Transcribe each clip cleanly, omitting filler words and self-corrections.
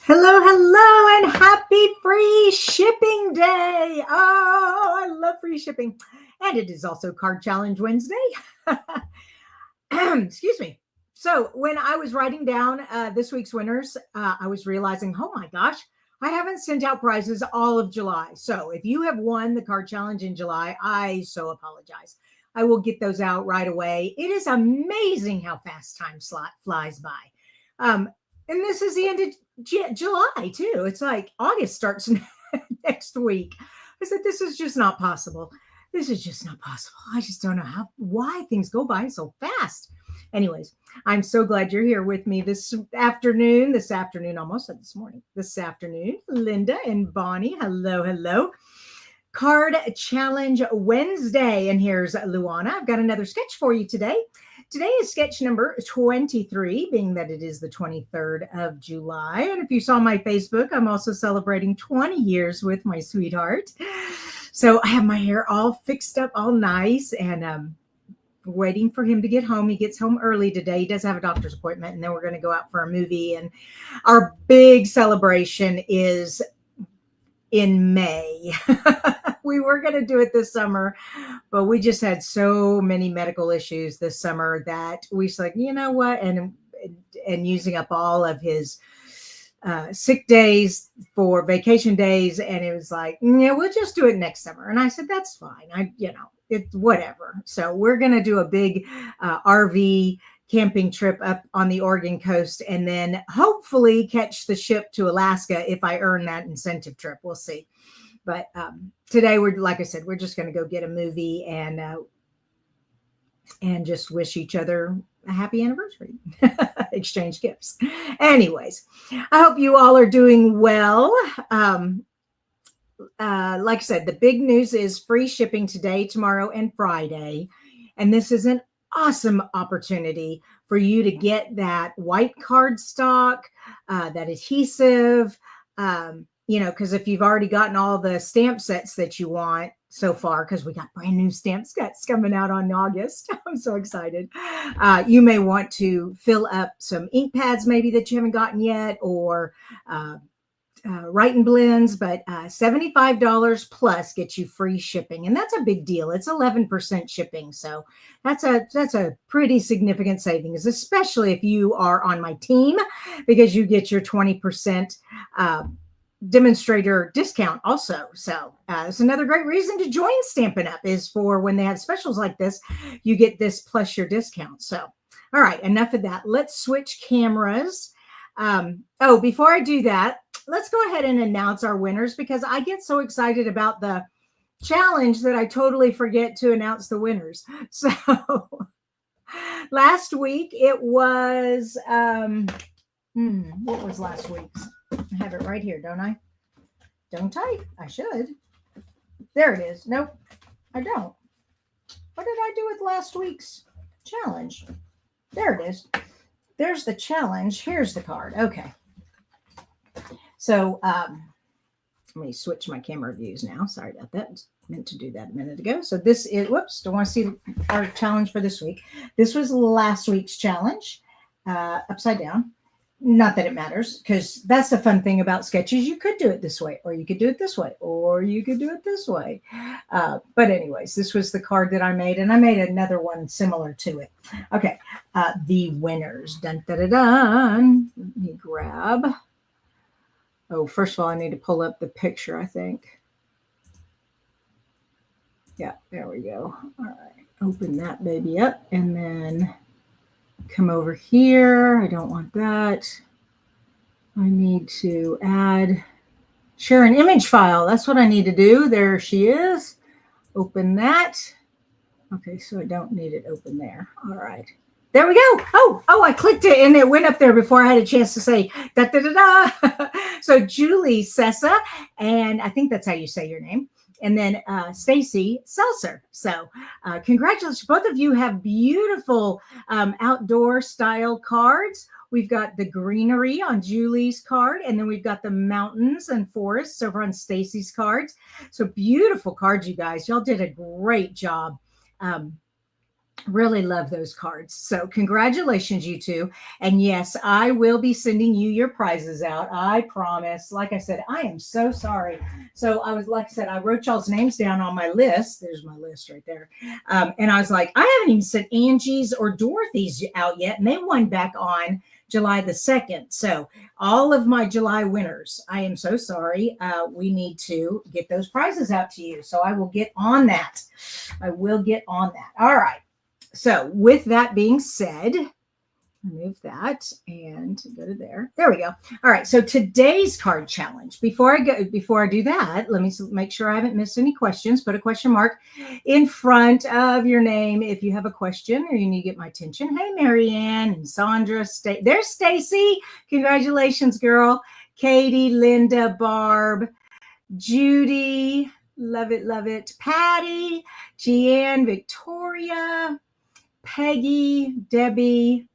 Hello, hello, and happy free shipping day. Oh, I love free shipping. And it is also Card Challenge Wednesday. Excuse me. So, when I was writing down this week's winners, I was realizing, oh my gosh, I haven't sent out prizes all of July. So, if you have won the Card Challenge in July, I so apologize. I will get those out right away. It is amazing how fast time flies by. Um, and this is the end of July too. It's like August starts next week. I said, this is just not possible. This is just not possible. I just don't know why things go by so fast. Anyways, I'm so glad you're here with me this afternoon, almost said this morning, this afternoon. Linda and Bonnie, hello, hello. Card Challenge Wednesday. And here's Luana. I've got another sketch for you today. Today is sketch number 23, being that it is the 23rd of July. And if you saw my Facebook, I'm also celebrating 20 years with my sweetheart. So I have my hair all fixed up, all nice, and waiting for him to get home. He gets home early today. He does have a doctor's appointment, and then we're going to go out for a movie. And our big celebration is in May. We were going to do it this summer, but we just had so many medical issues this summer that we said, you know what? And using up all of his sick days for vacation days. And it was like, yeah, we'll just do it next summer. And I said, that's fine. It's whatever. So we're going to do a big RV camping trip up on the Oregon coast, and then hopefully catch the ship to Alaska if I earn that incentive trip. We'll see. But today, like I said, we're just going to go get a movie and just wish each other a happy anniversary, exchange gifts. Anyways, I hope you all are doing well. Like I said, the big news is free shipping today, tomorrow, and Friday. And this is an awesome opportunity for you to get that white cardstock, that adhesive, because if you've already gotten all the stamp sets that you want so far, because we got brand new stamp sets coming out on August. I'm so excited. You may want to fill up some ink pads maybe that you haven't gotten yet, or Write and Blends, but $75 plus gets you free shipping, and that's a big deal. It's 11% shipping, so that's a pretty significant savings, especially if you are on my team, because you get your 20% demonstrator discount also. So it's another great reason to join Stampin' Up! Is for when they have specials like this, you get this plus your discount. So, all right, enough of that. Let's switch cameras. Before I do that, let's go ahead and announce our winners, because I get so excited about the challenge that I totally forget to announce the winners. So last week it was, what was last week's? I have it right here, don't I? Don't I? I should. There it is. Nope, I don't. What did I do with last week's challenge? There it is. There's the challenge. Here's the card. Okay. So let me switch my camera views now. Sorry about that. Meant to do that a minute ago. So this is, don't want to see our challenge for this week. This was last week's challenge, upside down. Not that it matters, because that's the fun thing about sketches. You could do it this way, or you could do it this way, or you could do it this way. But anyways, this was the card that I made, and I made another one similar to it. Okay, the winners. Dun, dun, dun, dun. Let me grab. Oh, first of all, I need to pull up the picture, I think. Yeah, there we go. All right, open that baby up, and then come over here. I don't want that. I need to share an image file. That's what I need to do. There she is. Open that. Okay, so I don't need it open there. All right. There we go. Oh, I clicked it and it went up there before I had a chance to say da da da da. So Julie Sessa, and I think that's how you say your name. And then Stacy Seltzer. So congratulations. Both of you have beautiful outdoor style cards. We've got the greenery on Julie's card, and then we've got the mountains and forests over on Stacy's cards. So beautiful cards, you guys. Y'all did a great job Really love those cards. So congratulations, you two. And yes, I will be sending you your prizes out. I promise. Like I said, I am so sorry. So I was, like I said, I wrote y'all's names down on my list. There's my list right there. And I was like, I haven't even sent Angie's or Dorothy's out yet. And they won back on July the 2nd. So all of my July winners, I am so sorry. We need to get those prizes out to you. So I will get on that. I will get on that. All right. So with that being said, remove that and go to there. There we go. All right. So today's card challenge. Before I do that, let me make sure I haven't missed any questions. Put a question mark in front of your name if you have a question or you need to get my attention. Hey, Marianne and Sandra. There's Stacy. Congratulations, girl. Katie, Linda, Barb, Judy. Love it. Love it. Patty, Jeanne, Victoria, Peggy, Debbie,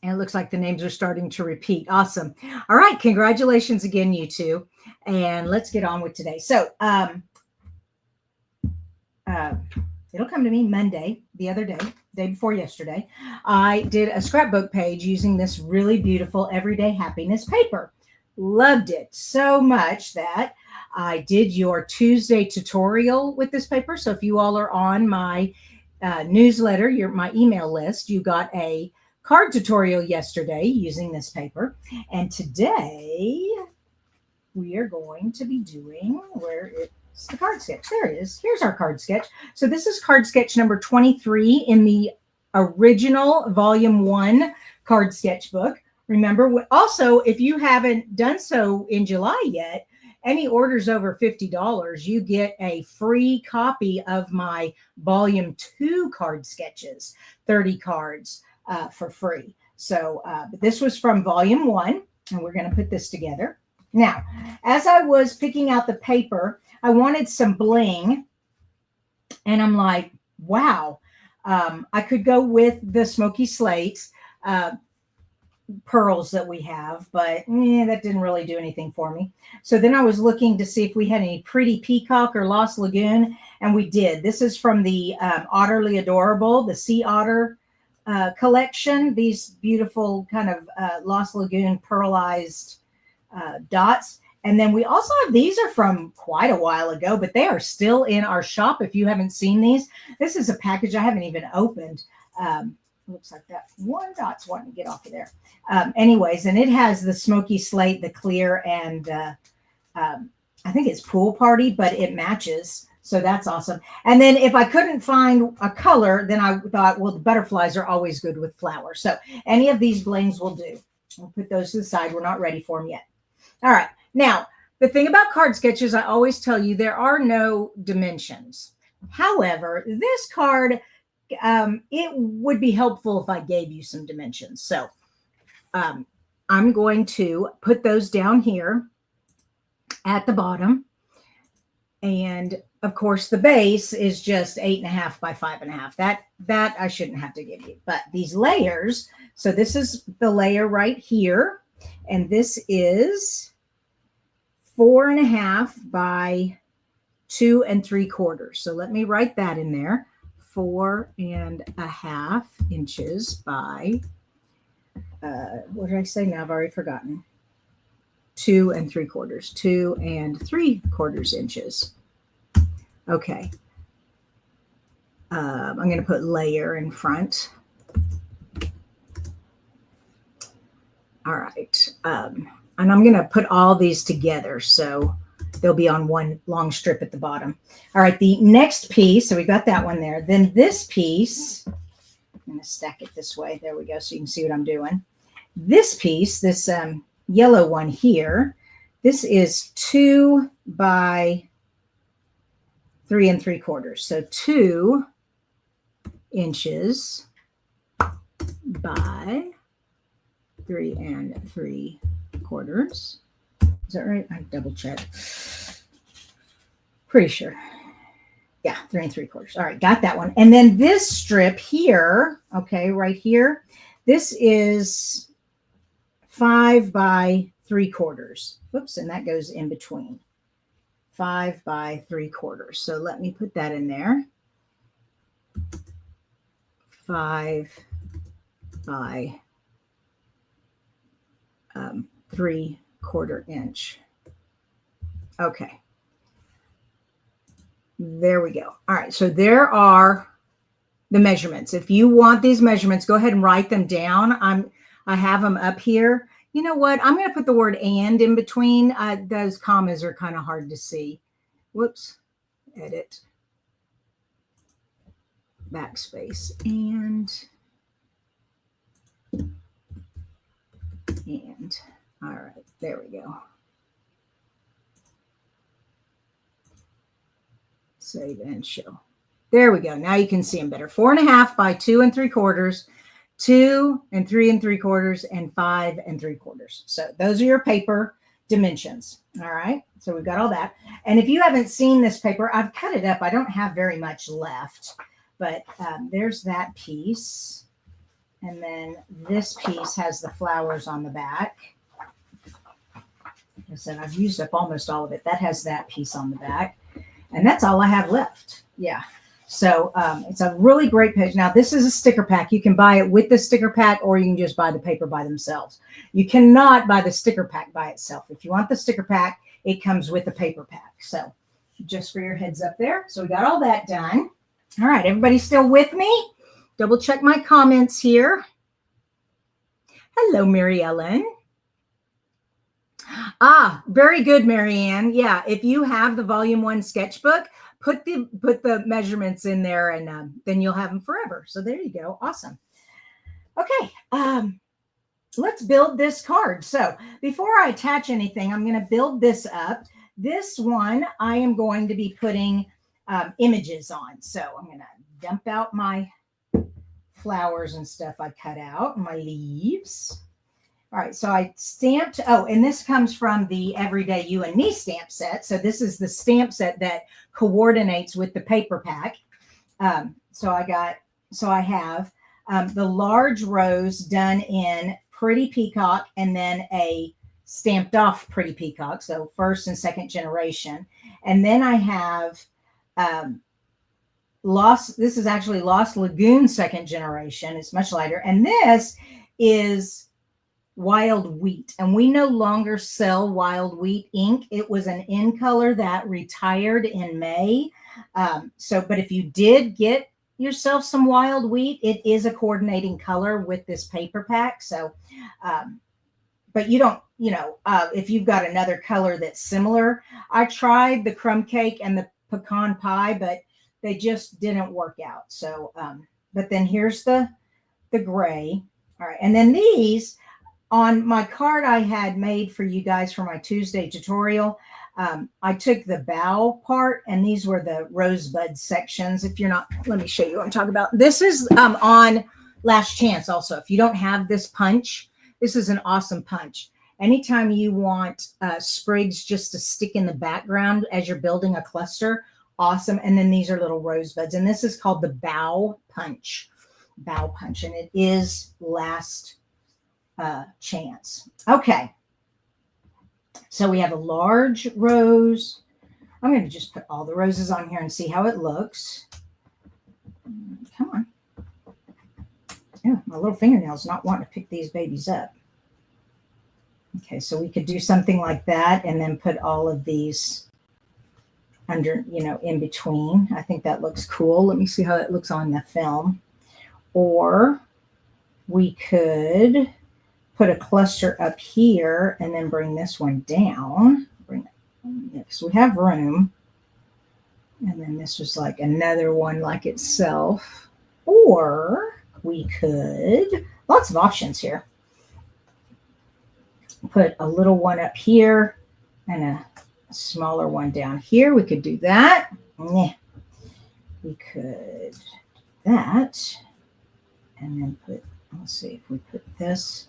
and it looks like the names are starting to repeat. Awesome. All right. Congratulations again, you two. And let's get on with today. So it'll come to me Monday, the other day before yesterday. I did a scrapbook page using this really beautiful Everyday Happiness paper. Loved it so much that I did your Tuesday tutorial with this paper. So if you all are on my newsletter, my email list, you got a card tutorial yesterday using this paper. And today we are going to be doing, where it's the card sketch. There it is. Here's our card sketch. So this is card sketch number 23 in the original volume 1 card sketch book. Remember, also, if you haven't done so in July yet, any orders over $50, you get a free copy of my volume 2 card sketches, 30 cards for free. So this was from volume 1, and we're going to put this together. Now, as I was picking out the paper, I wanted some bling, and I'm like, wow, I could go with the smoky slate pearls that we have, but that didn't really do anything for me. So then I was looking to see if we had any pretty peacock or Lost Lagoon, and we did. This is from the Otterly Adorable, the Sea Otter collection. These beautiful kind of Lost Lagoon pearlized dots. And then we also have, these are from quite a while ago, but they are still in our shop if you haven't seen these. This is a package I haven't even opened. Looks like that one dot's wanting to get off of there. Anyways, and it has the smoky slate, the clear, and I think it's Pool Party, but it matches. So that's awesome. And then if I couldn't find a color, then I thought, well, the butterflies are always good with flowers. So any of these blings will do. We'll put those to the side. We're not ready for them yet. All right. Now, the thing about card sketches, I always tell you, there are no dimensions. However, this card, it would be helpful if I gave you some dimensions. So I'm going to put those down here at the bottom. And of course, the base is just 8.5 by 5.5. That I shouldn't have to give you. But these layers, so this is the layer right here. And this is 4.5 by 2 3/4. So let me write that in there. 4.5 inches by, what did I say now? I've already forgotten. 2 3/4. 2 3/4 inches. Okay. I'm going to put layer in front. All right. And I'm going to put all these together. So they'll be on one long strip at the bottom. All right. The next piece. So we got that one there. Then this piece, I'm going to stack it this way. There we go. So you can see what I'm doing. This piece, this yellow one here, this is 2 by 3 3/4. So 2 inches by 3 3/4. Is that right? I double check. Pretty sure. Yeah, 3 3/4. All right, got that one. And then this strip here, okay, right here, this is 5 by 3/4. Whoops, and that goes in between. 5 by 3/4. So let me put that in there. 5 by 3/4 inch. Okay. There we go. All right. So there are the measurements. If you want these measurements, go ahead and write them down. I have them up here. You know what? I'm going to put the word "and" in between. Those commas are kind of hard to see. Whoops. Edit. Backspace. And. All right. There we go. Save and show. There we go. Now you can see them better. 4.5 by 2 3/4, 2 3 3/4, and 5 3/4. So those are your paper dimensions. All right. So we've got all that. And if you haven't seen this paper, I've cut it up. I don't have very much left, but there's that piece. And then this piece has the flowers on the back. Like I said, I've used up almost all of it. That has that piece on the back. And that's all I have left. Yeah. So it's a really great page. Now, this is a sticker pack. You can buy it with the sticker pack, or you can just buy the paper by themselves. You cannot buy the sticker pack by itself. If you want the sticker pack, it comes with the paper pack. So just for your heads up there. So we got all that done. All right. Everybody still with me? Double check my comments here. Hello, Mary Ellen. Very good, Marianne. Yeah, if you have the volume 1 sketchbook, put the measurements in there, and then you'll have them forever. So there you go. Awesome. Okay, let's build this card. So before I attach anything, I'm going to build this up. This one I am going to be putting images on. So I'm going to dump out my flowers and stuff I cut out, my leaves. All right, so I stamped, and this comes from the Everyday You and Me stamp set. So this is the stamp set that coordinates with the paper pack. So I have the large rose done in Pretty Peacock, and then a stamped off Pretty Peacock. So first and second generation. And then I have this is actually Lost Lagoon second generation. It's much lighter. And this is Wild Wheat, and we no longer sell Wild Wheat ink. It was an in color that retired in May. But if you did get yourself some Wild Wheat, it is a coordinating color with this paper pack. So, but you don't, if you've got another color that's similar. I tried the crumb cake and the pecan pie, but they just didn't work out. So, but then here's the gray. All right, and then these. On my card I had made for you guys for my Tuesday tutorial, I took the bow part, and these were the rosebud sections. If you're not, let me show you what I'm talking about. This is on Last Chance also. If you don't have this punch, this is an awesome punch. Anytime you want sprigs just to stick in the background as you're building a cluster, awesome. And then these are little rosebuds, and this is called the bow punch, and it is Last Chance. Okay, so we have a large rose. I'm going to just put all the roses on here and see how it looks. Come on. Yeah, my little fingernail's not wanting to pick these babies up. Okay, so we could do something like that, and then put all of these under, in between. I think that looks cool. Let me see how it looks on the film. Or we could put a cluster up here and then bring this one down. Because we have room. And then this was like another one like itself. Or we could, lots of options here. Put a little one up here and a smaller one down here. We could do that. We could do that. And then let's see if we put this.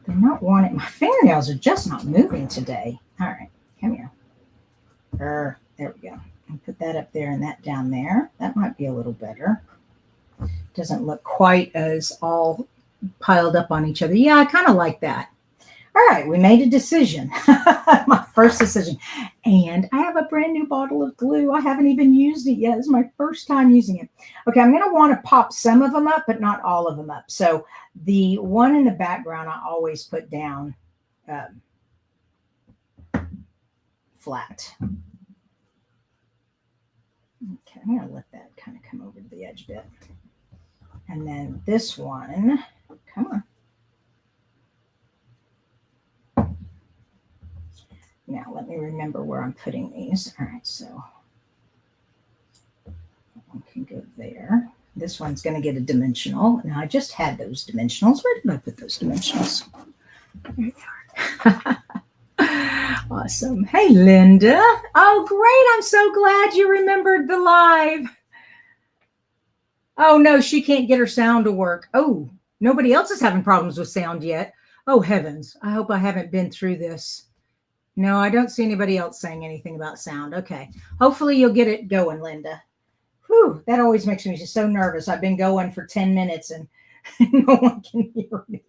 They're not wanting, my fingernails are just not moving today. All right, come here. There we go. And put that up there and that down there. That might be a little better. Doesn't look quite as all piled up on each other. Yeah, I kind of like that. All right, we made a decision. My first decision. And I have a brand new bottle of glue. I haven't even used it yet. It's my first time using it. Okay, I'm going to want to pop some of them up, but not all of them up. So the one in the background, I always put down flat. Okay, I'm going to let that kind of come over to the edge a bit. And then this one, come on. Now, let me remember where I'm putting these. All right, so one can go there. This one's going to get a dimensional. Now, I just had those dimensionals. Where did I put those dimensionals? There they are. Awesome. Hey, Linda. Oh, great. I'm so glad you remembered the live. Oh, no, she can't get her sound to work. Oh, nobody else is having problems with sound yet. Oh, heavens. I hope I haven't been through this. No, I don't see anybody else saying anything about sound. Okay. Hopefully you'll get it going, Linda. Whew, that always makes me just so nervous. I've been going for 10 minutes and no one can hear me.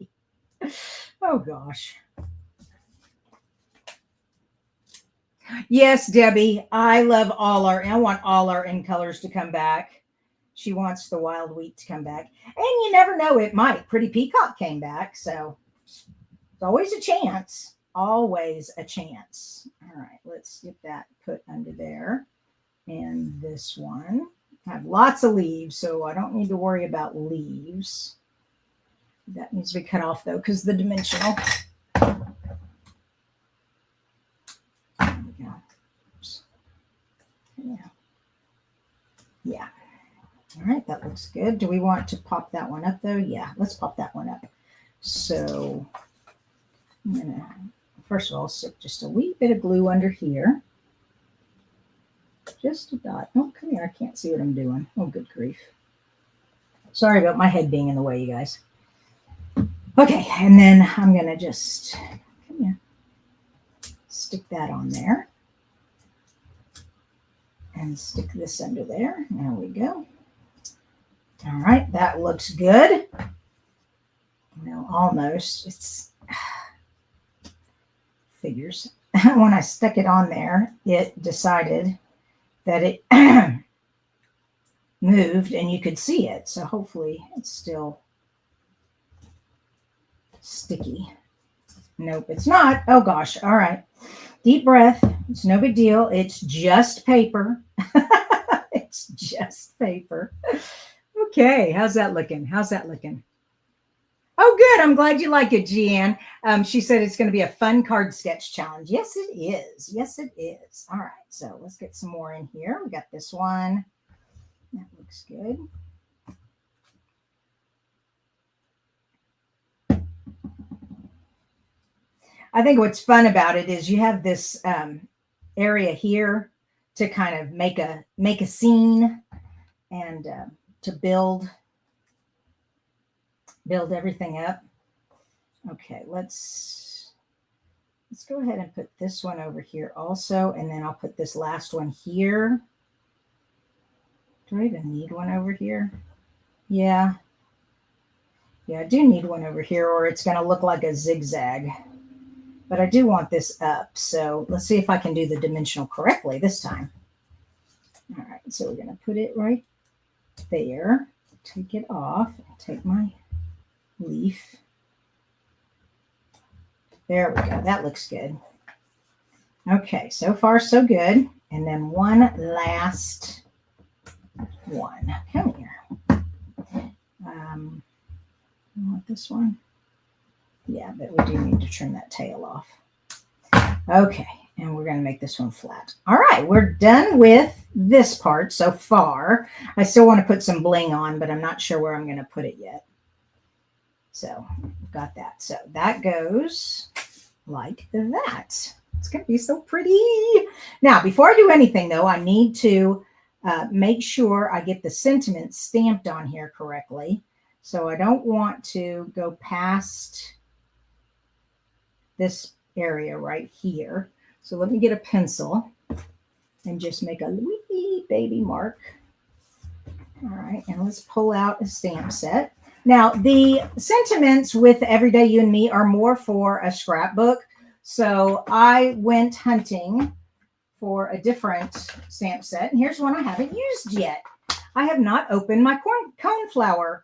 Oh, gosh. Yes, Debbie, I want all our in colors to come back. She wants the wild wheat to come back. And you never know, it might. Pretty Peacock came back, so it's always a chance. Always a chance. All right, let's get that put under there. And this one. I have lots of leaves, so I don't need to worry about leaves. That needs to be cut off, though, because the dimensional. Yeah. All right, that looks good. Do we want to pop that one up, though? Yeah, let's pop that one up. So I'm going to, first of all, stick just a wee bit of glue under here. Just a dot. Oh, come here. I can't see what I'm doing. Oh, good grief. Sorry about my head being in the way, you guys. Okay, and then I'm going to just, come here, stick that on there. And stick this under there. There we go. All right, that looks good. Well, almost. It's figures. When I stuck it on there, it decided that it moved and you could see it. So hopefully it's still sticky. Nope, it's not. Oh gosh. All right. Deep breath. It's no big deal. It's just paper. It's just paper. Okay. How's that looking? How's that looking? Oh, good. I'm glad you like it, Jeanne. She said it's going to be a fun card sketch challenge. Yes, it is. Yes, it is. All right. So let's get some more in here. We got this one. That looks good. I think what's fun about it is you have this area here to kind of make a scene and to build everything up. Okay, let's go ahead and put this one over here also, and then I'll put this last one here. Do I even need one over here? Yeah, I do need one over here, or it's going to look like a zigzag. But I do want this up, so let's see if I can do the dimensional correctly this time. All right, so we're going to put it right there, take it off, take my leaf. There we go. That looks good. Okay, so far so good. And then one last one. Come here. You want this one? Yeah, but we do need to trim that tail off. Okay, and we're going to make this one flat. All right, we're done with this part so far. I still want to put some bling on, but I'm not sure where I'm going to put it yet. So, got that. So that goes like that. It's going to be so pretty. Now, before I do anything, though, I need to make sure I get the sentiment stamped on here correctly. So I don't want to go past this area right here. So let me get a pencil and just make a wee baby mark. All right, and let's pull out a stamp set. Now, the sentiments with Everyday You and Me are more for a scrapbook. So I went hunting for a different stamp set. And here's one I haven't used yet. I have not opened my coneflower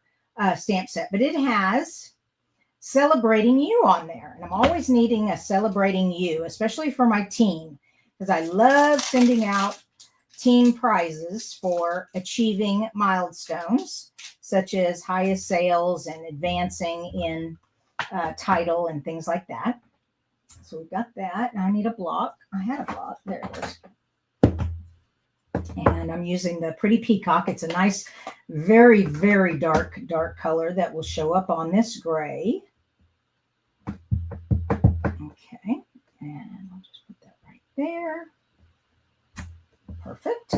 stamp set, but it has Celebrating You on there. And I'm always needing a Celebrating You, especially for my team, because I love sending out team prizes for achieving milestones, such as highest sales and advancing in title and things like that. So we've got that. Now I need a block. I had a block. There it is. And I'm using the Pretty Peacock. It's a nice, very, very dark color that will show up on this gray. Okay. And I'll just put that right there. Perfect.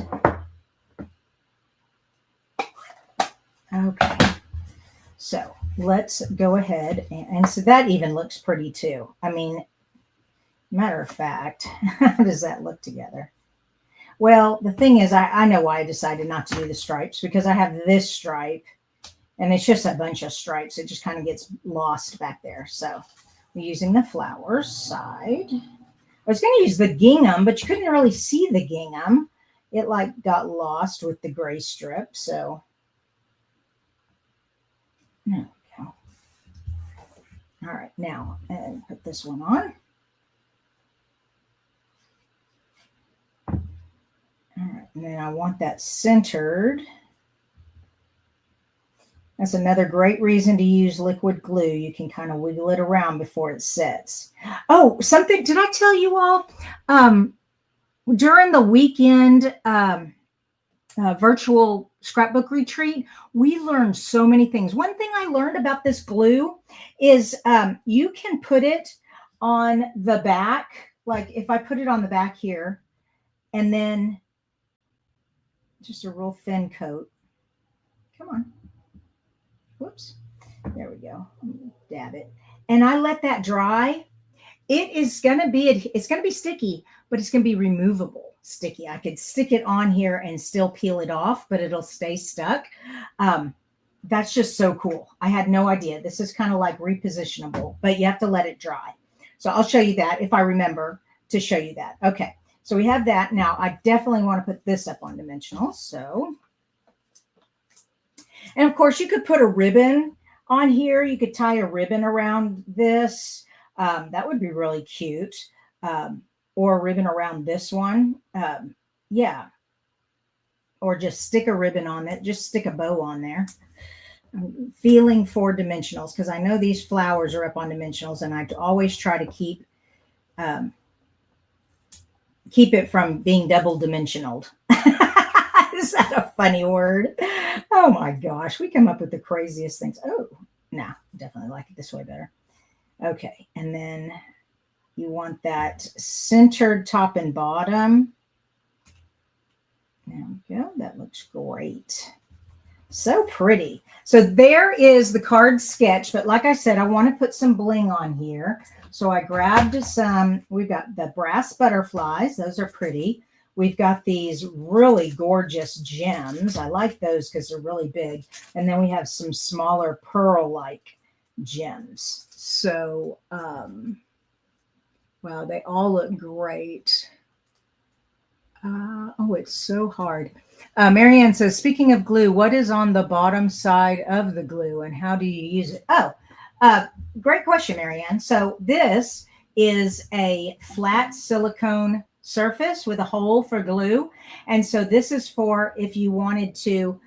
Okay. So let's go ahead. And so that even looks pretty too. I mean, matter of fact, how does that look together? Well, the thing is, I know why I decided not to do the stripes, because I have this stripe and it's just a bunch of stripes. It just kind of gets lost back there. So we're using the flowers side. I was going to use the gingham, but you couldn't really see the gingham. It like got lost with the gray strip. So there we go. All right, now and put this one on. All right, and then I want that centered. That's another great reason to use liquid glue. You can kind of wiggle it around before it sets. Oh, something, did I tell you all? During the weekend virtual scrapbook retreat, we learned so many things. One thing I learned about this glue is you can put it on the back. Like if I put it on the back here and then just a real thin coat. Come on. Whoops. There we go. Dab it. And I let that dry. It's going to be sticky, but it's going to be removable sticky. I could stick it on here and still peel it off, but it'll stay stuck. That's just so cool. I had no idea. This is kind of like repositionable, but you have to let it dry. So I'll show you that if I remember to show you that. Okay. So we have that. Now I definitely want to put this up on dimensional. So, and of course you could put a ribbon on here. You could tie a ribbon around this. That would be really cute. Or a ribbon around this one. Yeah. Or just stick a ribbon on it. Just stick a bow on there. I'm feeling for dimensionals because I know these flowers are up on dimensionals, and I always try to keep it from being double dimensional. Is that a funny word? Oh my gosh, we come up with the craziest things. Oh, no, definitely like it this way better. Okay, and then you want that centered top and bottom. There we go. That looks great. So pretty. So there is the card sketch. But like I said, I want to put some bling on here. So I grabbed some. We've got the brass butterflies. Those are pretty. We've got these really gorgeous gems. I like those because they're really big. And then we have some smaller pearl-like gems. So, wow, they all look great. Oh, it's so hard. Marianne says, speaking of glue, what is on the bottom side of the glue and how do you use it? Oh, great question, Marianne. So this is a flat silicone surface with a hole for glue. And so this is for if you wanted to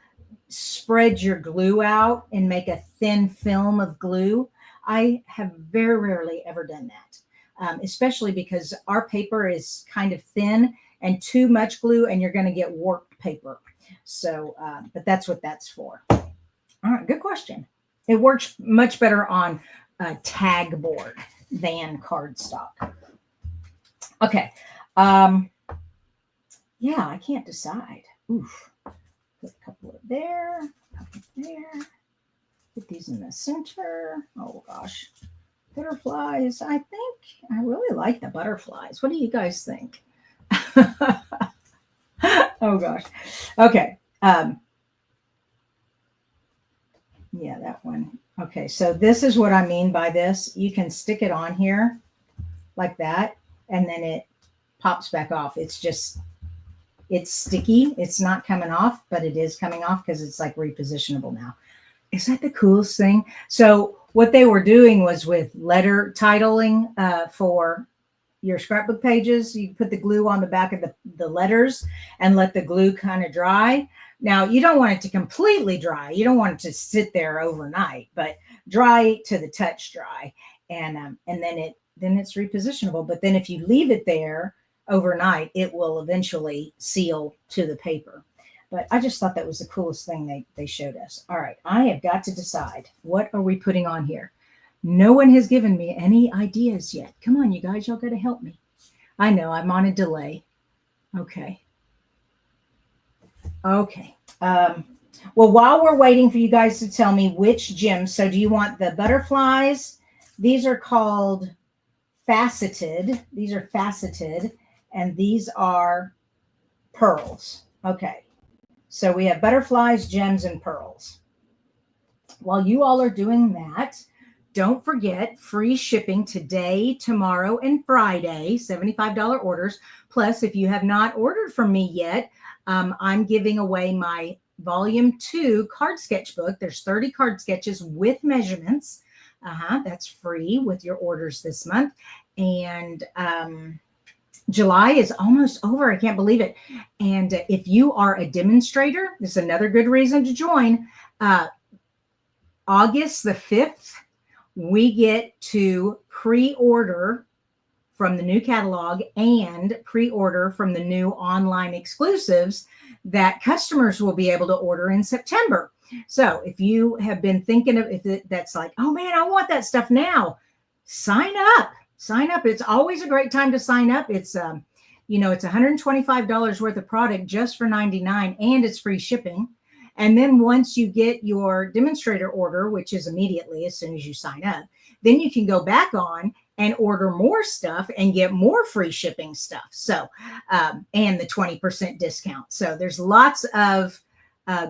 spread your glue out and make a thin film of glue. I have very rarely ever done that, especially because our paper is kind of thin and too much glue and you're going to get warped paper. So, but that's what that's for. All right, good question. It works much better on a tag board than cardstock. Okay. Yeah, I can't decide. Oof. Put a couple of there, a couple there. Put these in the center. Oh gosh. Butterflies. I think I really like the butterflies. What do you guys think? Oh gosh. Okay. Yeah, that one. Okay, so this is what I mean by this. You can stick it on here like that, and then it pops back off. It's sticky. It's not coming off, but it is coming off because it's like repositionable now. Is that the coolest thing? So what they were doing was with letter titling for your scrapbook pages, you put the glue on the back of the letters and let the glue kind of dry. Now, you don't want it to completely dry. You don't want it to sit there overnight, but dry to the touch dry. And then it's repositionable. But then if you leave it there overnight, it will eventually seal to the paper. But I just thought that was the coolest thing they showed us. All right, I have got to decide, what are we putting on here? No one has given me any ideas yet. Come on, you guys, y'all got to help me. I know I'm on a delay. Okay. Well, while we're waiting for you guys to tell me which gems, so do you want the butterflies? These are called faceted. These are faceted, and these are pearls. Okay. So we have butterflies, gems, and pearls. While you all are doing that, don't forget free shipping today, tomorrow, and Friday, $75 orders. Plus, if you have not ordered from me yet, I'm giving away my volume 2 card sketchbook. There's 30 card sketches with measurements. That's free with your orders this month. And July is almost over. I can't believe it. And if you are a demonstrator, this is another good reason to join. August the 5th, we get to pre-order from the new catalog and pre-order from the new online exclusives that customers will be able to order in September. So if you have been thinking of, that's like, oh man, I want that stuff now, sign up. It's always a great time to sign up. It's it's $125 worth of product just for $99, and it's free shipping. And then once you get your demonstrator order, which is immediately as soon as you sign up, then you can go back on and order more stuff and get more free shipping stuff. So, and the 20% discount. So there's lots of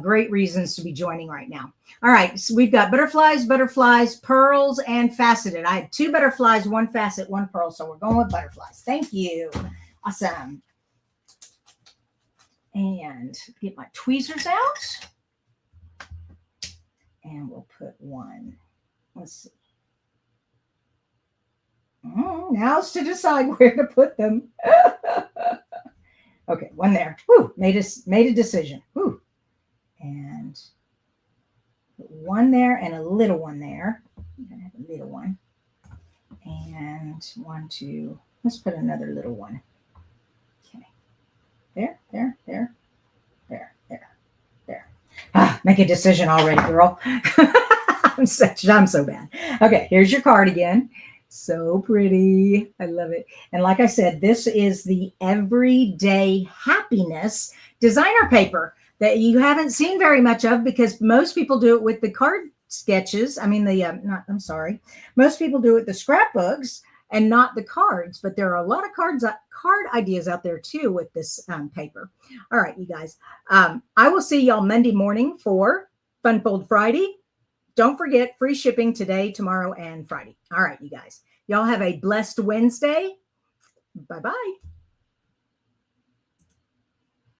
great reasons to be joining right now. All right. So we've got butterflies, pearls, and faceted. I had 2 butterflies, 1 facet, 1 pearl. So we're going with butterflies. Thank you. Awesome. And get my tweezers out. And we'll put 1. Let's see. Now it's to decide where to put them. Okay, 1 there. Woo, made a decision. Woo. And put 1 there and a little one there. I'm gonna have a little one. And 1, 2. Let's put another little one. Okay. There. Make a decision already, girl. I'm so bad. Okay, here's your card again. So pretty. I love it. And like I said, this is the Everyday Happiness designer paper that you haven't seen very much of, because most people do it with the card sketches. Most people do it with the scrapbooks and not the cards, but there are a lot of card ideas out there too with this paper. All right, you guys. I will see y'all Monday morning for Fun Fold Friday. Don't forget free shipping today, tomorrow, and Friday. All right, you guys. Y'all have a blessed Wednesday. Bye-bye.